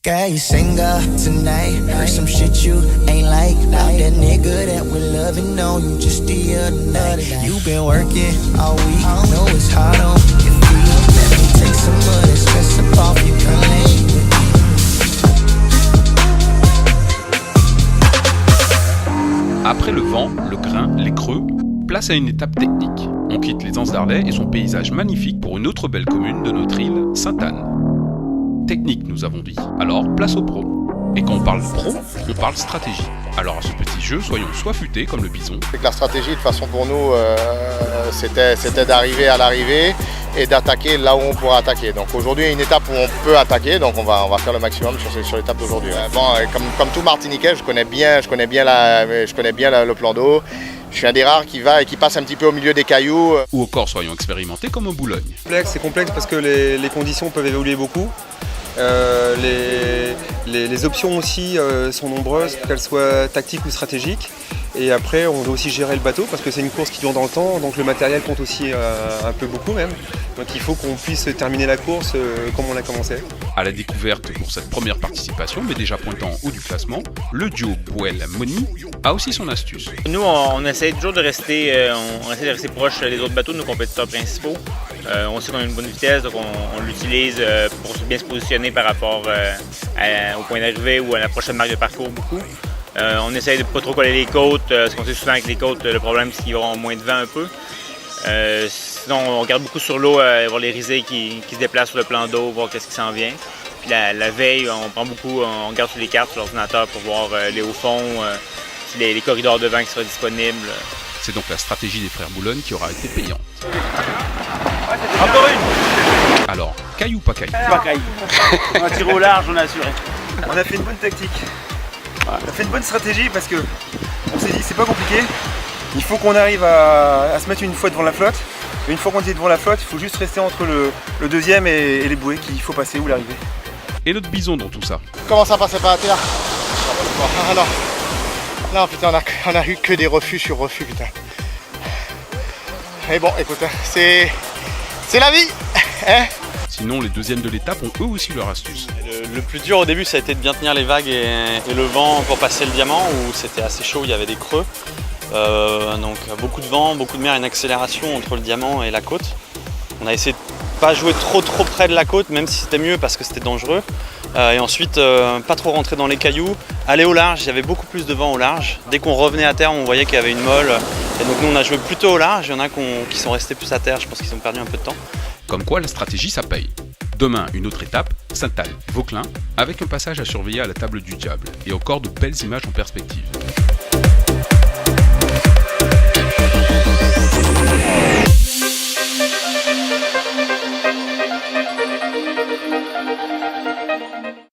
Girl, you single tonight. Heard some shit you ain't like. Not that nigga that we loving, no, you just the other night. You been working all week, know it's hard on your feet. Let me take some of that stress up off you, come lay with me. Après le vent, le grain, les creux, place à une étape technique. On quitte les Anses d'Arlay et son paysage magnifique pour une autre belle commune de notre île, Sainte-Anne. Technique, nous avons dit. Alors, place au pro. Et quand on parle pro, on parle stratégie. Alors à ce petit jeu, soyons soit futés comme le bison. La stratégie, de toute façon pour nous, c'était d'arriver à l'arrivée et d'attaquer là où on pourra attaquer. Donc aujourd'hui, il y a une étape où on peut attaquer, donc on va faire le maximum sur l'étape d'aujourd'hui. Bon, comme tout Martiniquais, je connais bien le plan d'eau. Je suis un des rares qui va et qui passe un petit peu au milieu des cailloux. Ou encore soyons expérimentés comme en Boulogne. C'est complexe parce que les conditions peuvent évoluer beaucoup. Les options aussi sont nombreuses, qu'elles soient tactiques ou stratégiques. Et après, on doit aussi gérer le bateau parce que c'est une course qui dure dans le temps, donc le matériel compte aussi un peu beaucoup même. Donc il faut qu'on puisse terminer la course comme on l'a commencé. À la découverte pour cette première participation, mais déjà pointant en haut du classement, le duo Bouel-Moni a aussi son astuce. Nous, on essaie toujours de rester, proche des autres bateaux de nos compétiteurs principaux. On sait qu'on a une bonne vitesse, donc on l'utilise pour bien se positionner par rapport au point d'arrivée ou à la prochaine marque de parcours beaucoup. On essaie de ne pas trop coller les côtes, parce qu'on sait souvent avec les côtes, le problème c'est qu'ils auront moins de vent un peu. Sinon, on regarde beaucoup sur l'eau, voir les risées qui se déplacent sur le plan d'eau, voir qu'est-ce qui s'en vient. Puis la veille, on regarde sur les cartes, sur l'ordinateur pour voir les hauts fonds, les corridors de vent qui seraient disponibles. C'est donc la stratégie des frères Boulogne qui aura été payante. Encore une. Alors, caille ou pas caille? Pas caille. On a tiré au large, on a assuré. On a fait une bonne tactique. On a fait une bonne stratégie parce que on s'est dit c'est pas compliqué. Il faut qu'on arrive à se mettre une fois devant la flotte. Et une fois qu'on est devant la flotte, il faut juste rester entre le deuxième et les bouées qu'il faut passer ou l'arrivée. Et notre bison dans tout ça? Comment ça passait pas à terre? Ah non. Non putain, on a eu que des refus sur refus, putain. Mais bon, écoute, c'est la vie, hein. Sinon, les deuxièmes de l'étape ont eux aussi leur astuce. Le plus dur au début, ça a été de bien tenir les vagues et le vent pour passer le diamant, où c'était assez chaud, il y avait des creux. Donc beaucoup de vent, beaucoup de mer, une accélération entre le diamant et la côte. On a essayé de ne pas jouer trop près de la côte, même si c'était mieux parce que c'était dangereux. Et ensuite, pas trop rentrer dans les cailloux, aller au large, il y avait beaucoup plus de vent au large. Dès qu'on revenait à terre, on voyait qu'il y avait une molle. Et donc nous, on a joué plutôt au large, il y en a qui sont restés plus à terre, je pense qu'ils ont perdu un peu de temps. Comme quoi, la stratégie, ça paye. Demain, une autre étape, Sainte-Anne, Vauclin, avec un passage à surveiller à la table du diable, et encore de belles images en perspective.